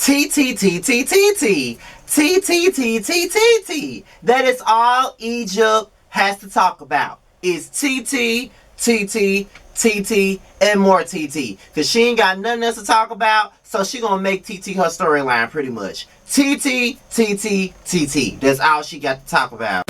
T T T T T T T T T T T T. That is all Egypt has to talk about. Is TT, TT, TT, and more TT. Cause she ain't got nothing else to talk about, so she gonna make TT her storyline pretty much. TT, TT, TT. That's all she got to talk about.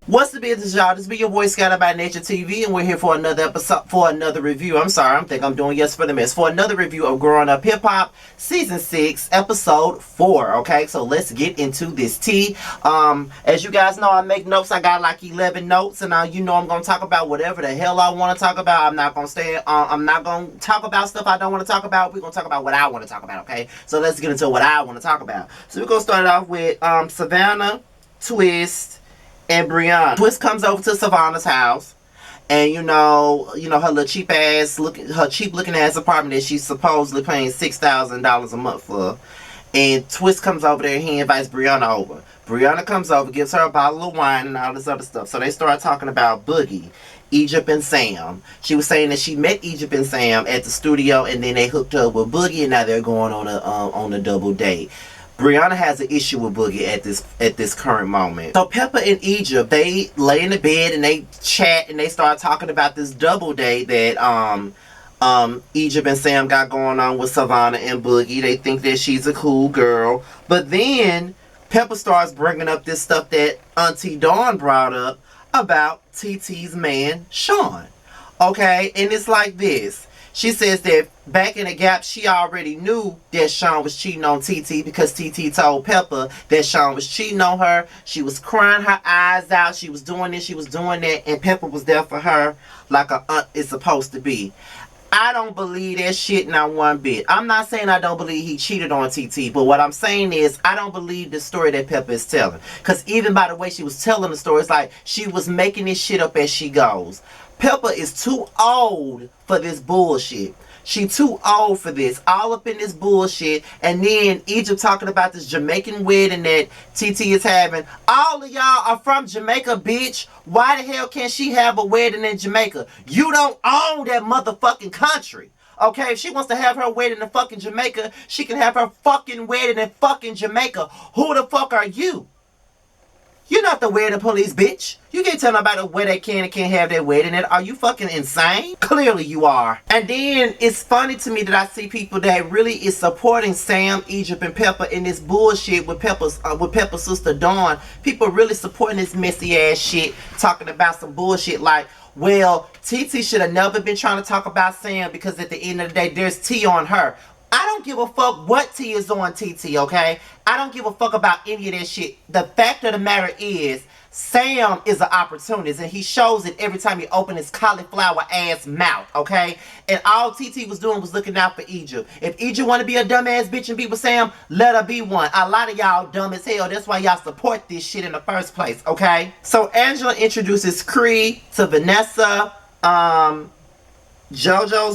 What's the business, y'all? This be your boy Scatter by Nature TV, and we're here for another episode, for another review. I'm sorry, I think I'm doing yes for the miss. For another review of Growing Up Hip Hop, Season 6, Episode 4. Okay, so let's get into this tea. As you guys know, I make notes. I got like 11 notes, and you know I'm gonna talk about whatever the hell I want to talk about. I'm not gonna talk about stuff I don't want to talk about. We're gonna talk about what I want to talk about. Okay, so let's get into what I want to talk about. So we're gonna start off with Savannah, Twist, and Brianna. Twist comes over to Savannah's house, and you know her little cheap looking ass apartment that she's supposedly paying $6,000 a month for. And Twist comes over there and he invites Brianna over. Brianna comes over, gives her a bottle of wine and all this other stuff. So they start talking about Boogie, Egypt, and Sam. She was saying that she met Egypt and Sam at the studio, and then they hooked up with Boogie, and now they're going on a double date. Brianna has an issue with Boogie at this current moment. So Peppa and Egypt, they lay in the bed and they chat and they start talking about this double date that Egypt and Sam got going on with Savannah and Boogie. They think that she's a cool girl. But then Peppa starts bringing up this stuff that Auntie Dawn brought up about TT's man, Sean. Okay, and it's like this. She says that back in the Gap, she already knew that Sean was cheating on TT because TT told Peppa that Sean was cheating on her. She was crying her eyes out. She was doing this, she was doing that, and Peppa was there for her like a aunt is supposed to be. I don't believe that shit not one bit. I'm not saying I don't believe he cheated on TT, but what I'm saying is I don't believe the story that Peppa is telling. Because even by the way she was telling the story, it's like she was making this shit up as she goes. Peppa is too old for this bullshit. She too old for this. All up in this bullshit. And then Egypt talking about this Jamaican wedding that TT is having. All of y'all are from Jamaica, bitch. Why the hell can't she have a wedding in Jamaica? You don't own that motherfucking country. Okay, if she wants to have her wedding in fucking Jamaica, she can have her fucking wedding in fucking Jamaica. Who the fuck are you? You're not the wedding police, bitch. You can't tell nobody where they can and can't have their wedding at. Are you fucking insane? Clearly you are. And then it's funny to me that I see people that really is supporting Sam, Egypt, and Peppa in this bullshit with Peppa's sister Dawn. People really supporting this messy ass shit, talking about some bullshit like, well, TT should have never been trying to talk about Sam because at the end of the day, there's T on her. I don't give a fuck what T is on TT, okay? I don't give a fuck about any of that shit. The fact of the matter is, Sam is an opportunist, and he shows it every time he opens his cauliflower ass mouth, okay? And all TT was doing was looking out for Egypt. If Egypt want to be a dumbass bitch and be with Sam, let her be one. A lot of y'all dumb as hell. That's why y'all support this shit in the first place, okay? So Angela introduces Cree to Vanessa, JoJo's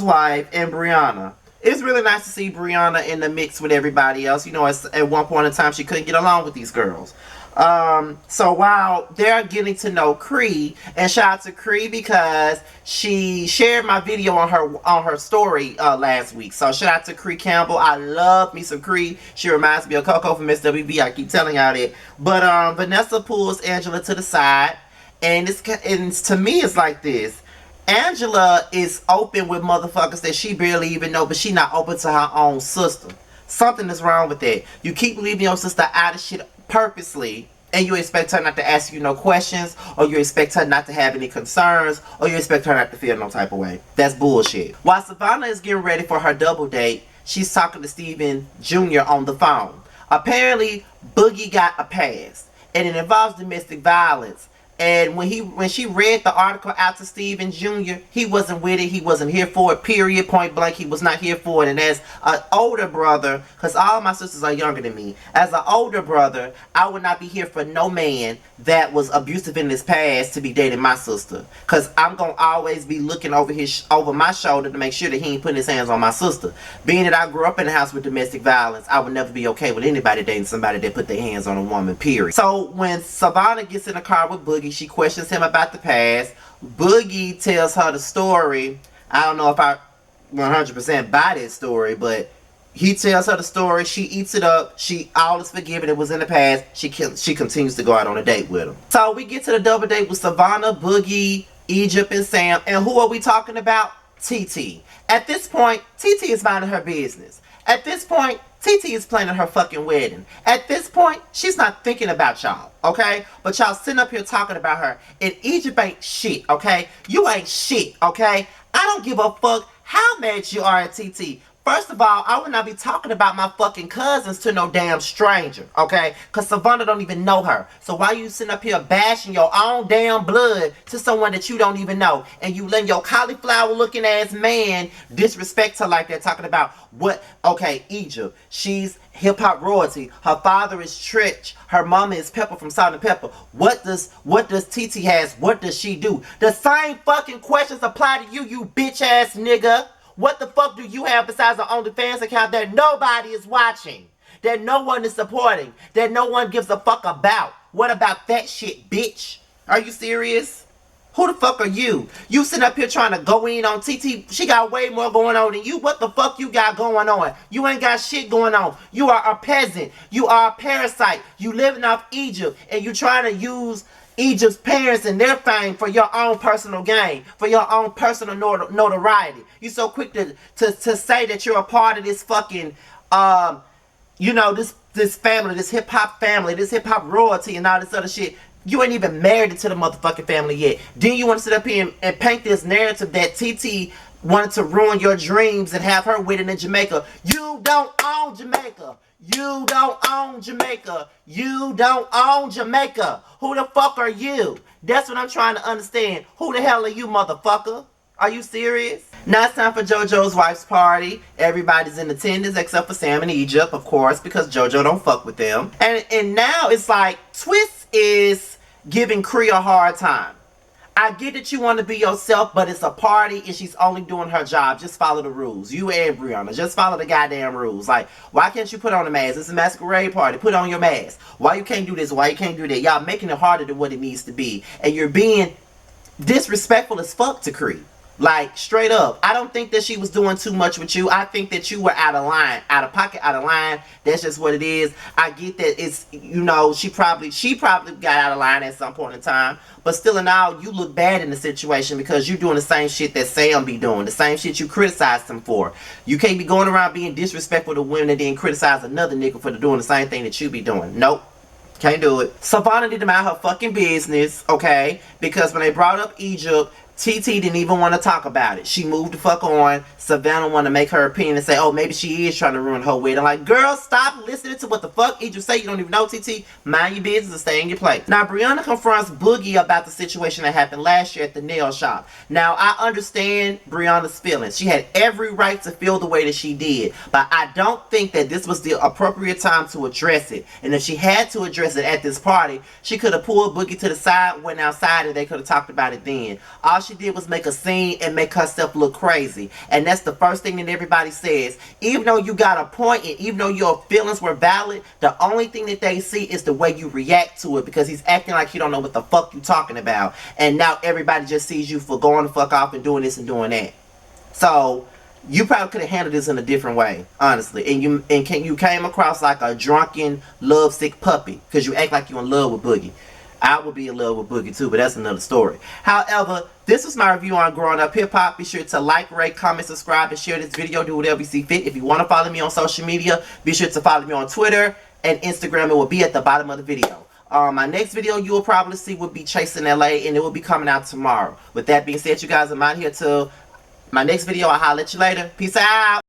wife, and Brianna. It's really nice to see Brianna in the mix with everybody else. You know, at one point in time, she couldn't get along with these girls. So while they're getting to know Cree, and shout out to Cree because she shared my video on her story last week. So shout out to Cree Campbell. I love me some Cree. She reminds me of Coco from SWV. I keep telling y'all that. But Vanessa pulls Angela to the side, and to me it's like this. Angela is open with motherfuckers that she barely even know, but she not open to her own sister. Something is wrong with that. You keep leaving your sister out of shit purposely, and you expect her not to ask you no questions, or you expect her not to have any concerns, or you expect her not to feel no type of way. That's bullshit. While Savannah is getting ready for her double date, she's talking to Steven Jr. on the phone. Apparently, Boogie got a past, and it involves domestic violence. And when she read the article out to Steven Jr., he wasn't with it. He wasn't here for it, period, point blank. He was not here for it. And as an older brother, because all my sisters are younger than me, as an older brother, I would not be here for no man that was abusive in his past to be dating my sister. Because I'm going to always be looking over my shoulder to make sure that he ain't putting his hands on my sister. Being that I grew up in a house with domestic violence, I would never be okay with anybody dating somebody that put their hands on a woman, period. So when Savannah gets in the car with Boogie, she questions him about the past. Boogie tells her the story. I don't know if I 100% buy that story, but he tells her the story. She eats it up. All is forgiven. It was in the past. She continues to go out on a date with him. So we get to the double date with Savannah, Boogie, Egypt, and Sam. And who are we talking about? TT. At this point, TT is minding her business. At this point, TT is planning her fucking wedding. At this point, she's not thinking about y'all, okay? But y'all sitting up here talking about her. And Egypt ain't shit, okay? You ain't shit, okay? I don't give a fuck how mad you are at TT. First of all, I would not be talking about my fucking cousins to no damn stranger, okay? Because Savannah don't even know her. So why you sitting up here bashing your own damn blood to someone that you don't even know? And you letting your cauliflower-looking ass man disrespect her like that, talking about what? Okay, Egypt. She's hip-hop royalty. Her father is Tretch. Her mama is Peppa from Salt and Pepper. What does TT has? What does she do? The same fucking questions apply to you, you bitch-ass nigga. What the fuck do you have besides an OnlyFans account that nobody is watching? That no one is supporting? That no one gives a fuck about? What about that shit, bitch? Are you serious? Who the fuck are you? You sitting up here trying to go in on TT. She got way more going on than you. What the fuck you got going on? You ain't got shit going on. You are a peasant. You are a parasite. You living off Egypt. And you trying to use Egypt's parents and their fame for your own personal gain, for your own personal notoriety. You so quick to say that you're a part of this fucking, you know, this family, this hip-hop family, this hip-hop royalty and all this other shit. You ain't even married to the motherfucking family yet. Then you want to sit up here and paint this narrative that TT wanted to ruin your dreams and have her wedding in Jamaica. You don't own Jamaica. You don't own Jamaica. You don't own Jamaica. Who the fuck are you? That's what I'm trying to understand. Who the hell are you, motherfucker? Are you serious? Now it's time for JoJo's wife's party. Everybody's in attendance except for Sam and Egypt, of course, because JoJo don't fuck with them. And now it's like Twist is giving Cree a hard time. I get that you want to be yourself, but it's a party and she's only doing her job. Just follow the rules. You and Brianna. Just follow the goddamn rules. Like, why can't you put on a mask? It's a masquerade party. Put on your mask. Why you can't do this? Why you can't do that? Y'all making it harder than what it needs to be. And you're being disrespectful as fuck to Cree. Like, straight up. I don't think that she was doing too much with you. I think that you were out of line. Out of pocket, out of line. That's just what it is. I get that it's, you know, she probably got out of line at some point in time. But still in all, you look bad in the situation because you're doing the same shit that Sam be doing. The same shit you criticized him for. You can't be going around being disrespectful to women and then criticize another nigga for doing the same thing that you be doing. Nope. Can't do it. Savannah need to mind her fucking business, okay? Because when they brought up Egypt, TT didn't even want to talk about it. She moved the fuck on. Savannah wanted to make her opinion and say, oh, maybe she is trying to ruin her wedding. Like, girl, stop listening to what the fuck Egypt say. You don't even know, TT. Mind your business and stay in your place. Now, Brianna confronts Boogie about the situation that happened last year at the nail shop. Now, I understand Brianna's feelings. She had every right to feel the way that she did. But I don't think that this was the appropriate time to address it. And if she had to address it at this party, she could have pulled Boogie to the side, went outside, and they could have talked about it then. All she did was make a scene and make herself look crazy. And that's the first thing that everybody says. Even though you got a point and even though your feelings were valid, the only thing that they see is the way you react to it, because he's acting like you don't know what the fuck you talking about. And now everybody just sees you for going the fuck off and doing this and doing that. So you probably could have handled this in a different way, honestly. And you came across like a drunken, lovesick puppy because you act like you in love with Boogie. I would be in love with Boogie too, but that's another story. However, this was my review on Growing Up Hip Hop. Be sure to like, rate, comment, subscribe, and share this video. Do whatever you see fit. If you want to follow me on social media, be sure to follow me on Twitter and Instagram. It will be at the bottom of the video. My next video you will probably see will be Chasing LA, and it will be coming out tomorrow. With that being said, you guys, I'm out here till my next video. I'll holler at you later. Peace out.